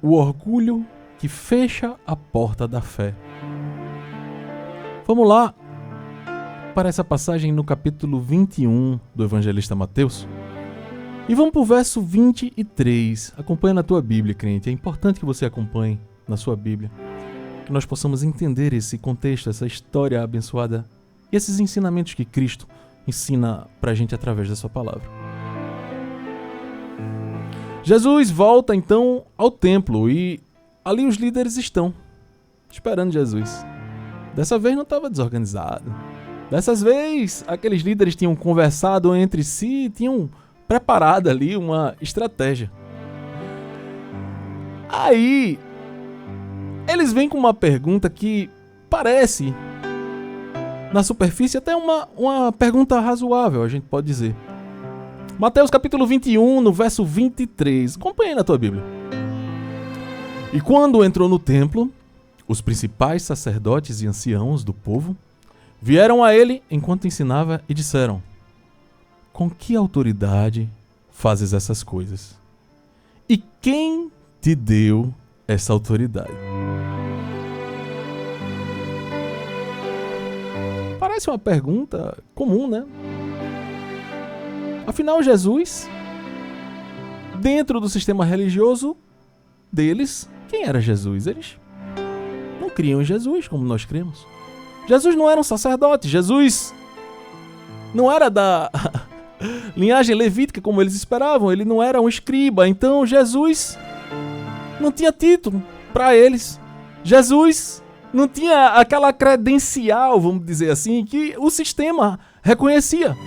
o orgulho que fecha a porta da fé. Vamos lá para essa passagem no capítulo 21 do evangelista Mateus. E vamos para o verso 23. Acompanha na tua Bíblia, crente. É importante que você acompanhe na sua Bíblia, que nós possamos entender esse contexto, essa história abençoada e esses ensinamentos que Cristo ensina para a gente através da sua palavra. Jesus volta então ao templo e ali os líderes estão esperando Jesus. Dessa vez não estava desorganizado. Dessa vez aqueles líderes tinham conversado entre si e tinham preparado ali uma estratégia. Aí eles vêm com uma pergunta que parece, na superfície, até uma pergunta razoável, a gente pode dizer. Mateus capítulo 21, no verso 23. Acompanhe na tua Bíblia. E quando entrou no templo, os principais sacerdotes e anciãos do povo vieram a ele enquanto ensinava e disseram: com que autoridade fazes essas coisas? E quem te deu essa autoridade? Parece uma pergunta comum, né? Afinal, Jesus, dentro do sistema religioso deles, quem era Jesus? Eles não criam em Jesus como nós cremos. Jesus não era um sacerdote, Jesus não era da linhagem levítica como eles esperavam, ele não era um escriba, então Jesus não tinha título para eles. Jesus não tinha aquela credencial, vamos dizer assim, que o sistema reconhecia.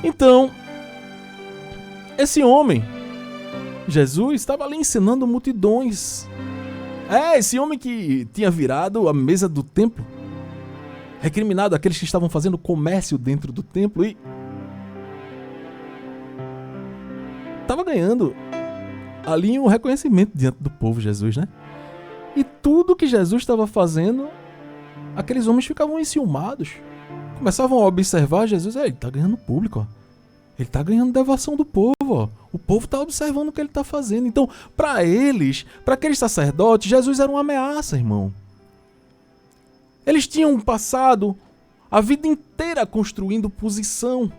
Então, esse homem, Jesus, estava ali ensinando multidões. Esse homem que tinha virado a mesa do templo, recriminado aqueles que estavam fazendo comércio dentro do templo e estava ganhando ali um reconhecimento diante do povo, Jesus, né? E tudo que Jesus estava fazendo, aqueles homens ficavam enciumados. Começavam a observar Jesus. Ele está ganhando público, ó. Ele está ganhando devoção do povo, ó. O povo está observando o que ele está fazendo. Então, para eles, para aqueles sacerdotes, Jesus era uma ameaça, irmão. Eles tinham passado a vida inteira construindo posição,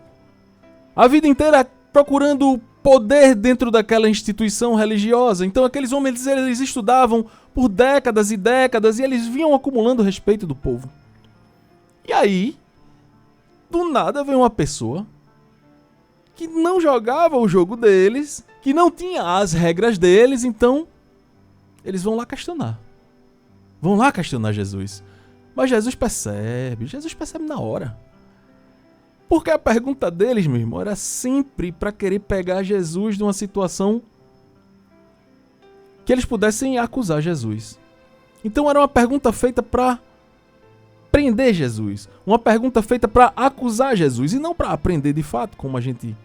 a vida inteira procurando poder dentro daquela instituição religiosa. Então aqueles homens, eles estudavam por décadas e décadas e eles vinham acumulando o respeito do povo. E aí, do nada vem uma pessoa que não jogava o jogo deles, que não tinha as regras deles, então eles vão lá questionar. Vão lá questionar Jesus. Mas Jesus percebe na hora. Porque a pergunta deles, meu irmão, era sempre para querer pegar Jesus de uma situação que eles pudessem acusar Jesus. Então era uma pergunta feita para prender Jesus. Uma pergunta feita para acusar Jesus e não para aprender de fato, como a gente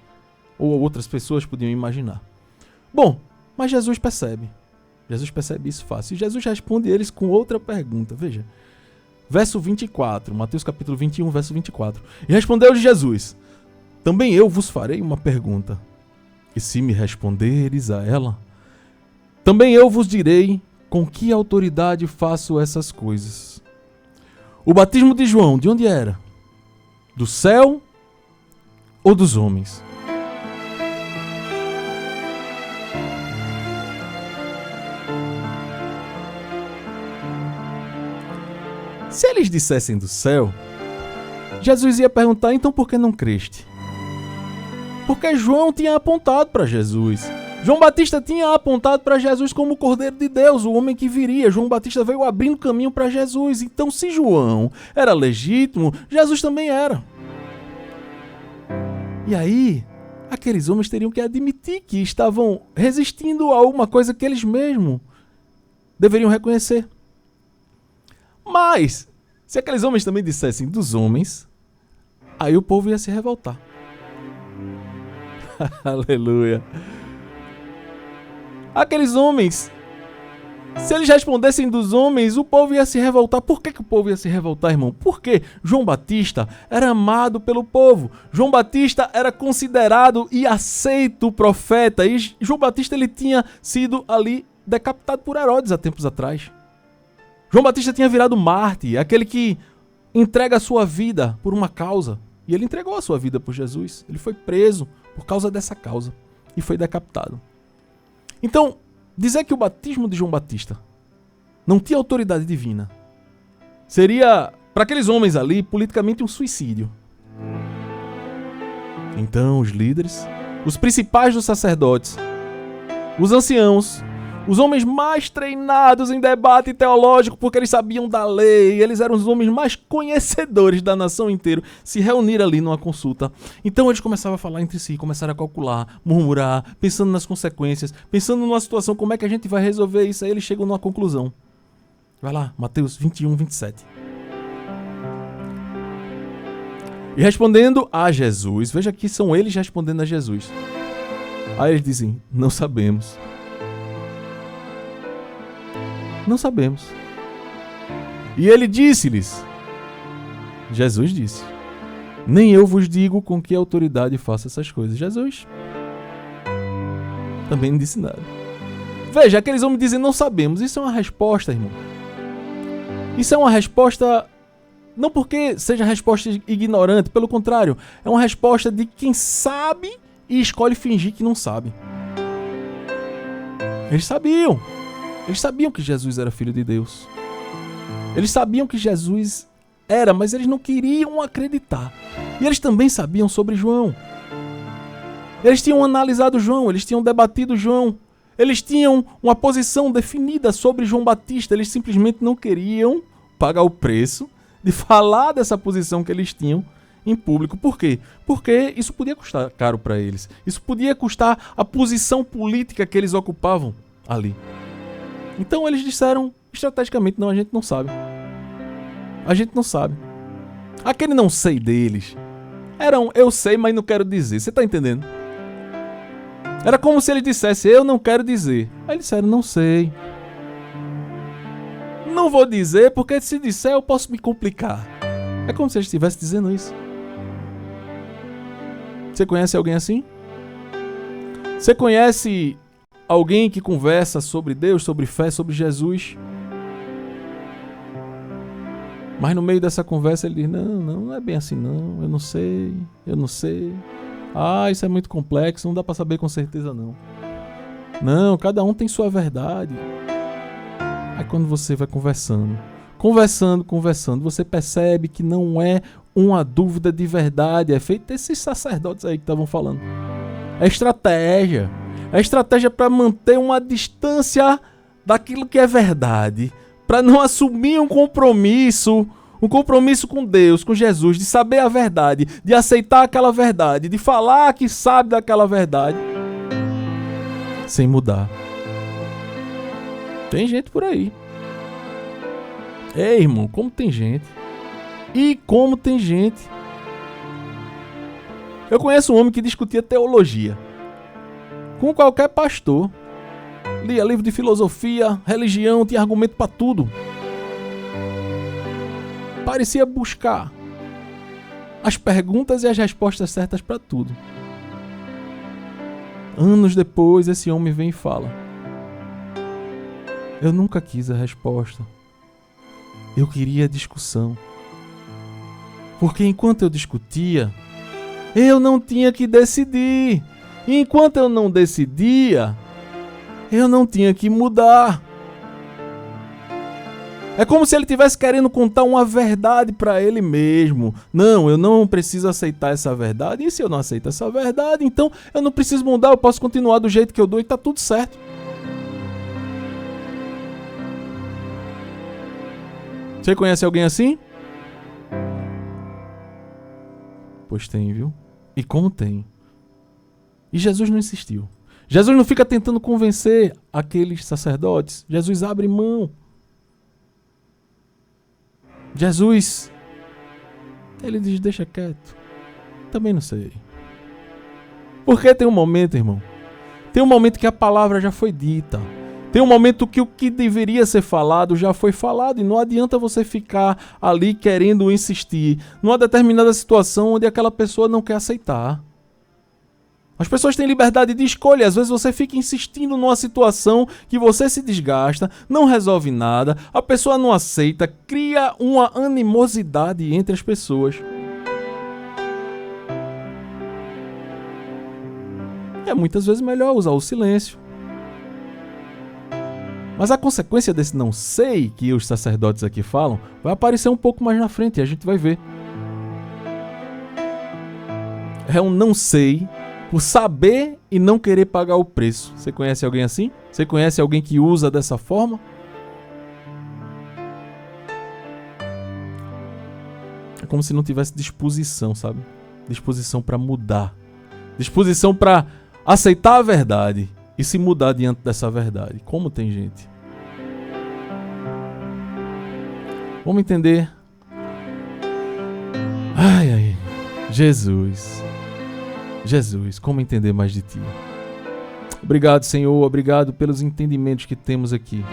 ou outras pessoas podiam imaginar. Bom, mas Jesus percebe. Jesus percebe isso fácil. E Jesus responde eles com outra pergunta. Veja. Verso 24, Mateus capítulo 21, verso 24. E respondeu-lhe Jesus: também eu vos farei uma pergunta. E se me responderes a ela, também eu vos direi com que autoridade faço essas coisas. O batismo de João, de onde era? Do céu ou dos homens? Se eles dissessem do céu, Jesus ia perguntar: então por que não creste? Porque João tinha apontado para Jesus. João Batista tinha apontado para Jesus como o Cordeiro de Deus, o homem que viria. João Batista veio abrindo caminho para Jesus. Então, se João era legítimo, Jesus também era. E aí, aqueles homens teriam que admitir que estavam resistindo a uma coisa que eles mesmos deveriam reconhecer. Mas, se aqueles homens também dissessem dos homens, aí o povo ia se revoltar. Aleluia. Aqueles homens Se eles respondessem dos homens, o povo ia se revoltar. Por que o povo ia se revoltar, irmão? Porque João Batista era amado pelo povo. João Batista era considerado e aceito profeta. E João Batista ele tinha sido ali decapitado por Herodes há tempos atrás. João Batista tinha virado mártir, aquele que entrega a sua vida por uma causa. E ele entregou a sua vida por Jesus. Ele foi preso por causa dessa causa e foi decapitado. Então, dizer que o batismo de João Batista não tinha autoridade divina seria, para aqueles homens ali, politicamente um suicídio. Então, os líderes, os principais dos sacerdotes, os anciãos, os homens mais treinados em debate teológico, porque eles sabiam da lei, eles eram os homens mais conhecedores da nação inteira, se reuniram ali numa consulta. Então eles começaram a falar entre si, começaram a calcular, murmurar, pensando nas consequências, pensando numa situação, como é que a gente vai resolver isso. Aí eles chegam numa conclusão. Vai lá, Mateus 21, 27. E respondendo a Jesus, veja que são eles respondendo a Jesus. Aí eles dizem, não sabemos. Não sabemos. E ele disse-lhes, Jesus disse, nem eu vos digo com que autoridade faço essas coisas. Jesus também não disse nada. Veja, aqueles homens dizem, não sabemos. Isso é uma resposta, irmão. Isso é uma resposta, não porque seja resposta ignorante, pelo contrário, é uma resposta de quem sabe e escolhe fingir que não sabe. Eles sabiam. Eles sabiam que Jesus era filho de Deus. Eles sabiam que Jesus era, mas eles não queriam acreditar. E eles também sabiam sobre João. Eles tinham analisado João, eles tinham debatido João. Eles tinham uma posição definida sobre João Batista. Eles simplesmente não queriam pagar o preço de falar dessa posição que eles tinham em público. Por quê? Porque isso podia custar caro para eles. Isso podia custar a posição política que eles ocupavam ali. Então eles disseram estrategicamente, não, a gente não sabe. A gente não sabe. Aquele não sei deles era um eu sei, mas não quero dizer. Você tá entendendo? Era como se eles dissessem, eu não quero dizer. Aí eles disseram, não sei. Não vou dizer, porque se disser eu posso me complicar. É como se eles estivessem dizendo isso. Você conhece alguém assim? Você conhece alguém que conversa sobre Deus, sobre fé, sobre Jesus, mas no meio dessa conversa ele diz, não é bem assim não, eu não sei. Ah, isso é muito complexo, não dá para saber com certeza não. Não, cada um tem sua verdade. Aí quando você vai conversando, você percebe que não é uma dúvida de verdade, é feito esses sacerdotes aí que estavam falando. É estratégia. É estratégia para manter uma distância daquilo que é verdade, para não assumir um compromisso com Deus, com Jesus, de saber a verdade, de aceitar aquela verdade, de falar que sabe daquela verdade, sem mudar. Tem gente por aí. Ei, irmão, como tem gente. E como tem gente. Eu conheço um homem que discutia teologia com qualquer pastor. Lia livro de filosofia, religião, tinha argumento para tudo. Parecia buscar as perguntas e as respostas certas para tudo. Anos depois, esse homem vem e fala: eu nunca quis a resposta. Eu queria a discussão. Porque enquanto eu discutia, eu não tinha que decidir. E enquanto eu não decidia, eu não tinha que mudar. É como se ele estivesse querendo contar uma verdade para ele mesmo. Não, eu não preciso aceitar essa verdade. E se eu não aceito essa verdade, então eu não preciso mudar. Eu posso continuar do jeito que eu dou e tá tudo certo. Você conhece alguém assim? Pois tem, viu? E como tem? E Jesus não insistiu. Jesus não fica tentando convencer aqueles sacerdotes. Jesus abre mão. Jesus, ele diz, deixa quieto. Também não sei. Porque tem um momento, irmão. Tem um momento que a palavra já foi dita. Tem um momento que o que deveria ser falado já foi falado e não adianta você ficar ali querendo insistir numa determinada situação onde aquela pessoa não quer aceitar. As pessoas têm liberdade de escolha. Às vezes você fica insistindo numa situação que você se desgasta, não resolve nada, a pessoa não aceita, cria uma animosidade entre as pessoas. É muitas vezes melhor usar o silêncio. Mas a consequência desse não sei que os sacerdotes aqui falam vai aparecer um pouco mais na frente e a gente vai ver. É um não sei por saber e não querer pagar o preço. Você conhece alguém assim? Você conhece alguém que usa dessa forma? É como se não tivesse disposição, sabe? Disposição para mudar. Disposição para aceitar a verdade e se mudar diante dessa verdade. Como tem gente? Vamos entender. Ai, ai. Jesus. Jesus, como entender mais de Ti? Obrigado, Senhor. Obrigado pelos entendimentos que temos aqui.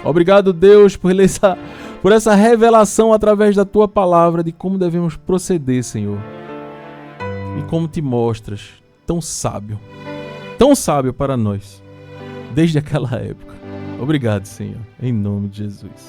Obrigado, Deus, por essa revelação através da Tua palavra de como devemos proceder, Senhor. E como Te mostras tão sábio para nós, desde aquela época. Obrigado, Senhor, em nome de Jesus.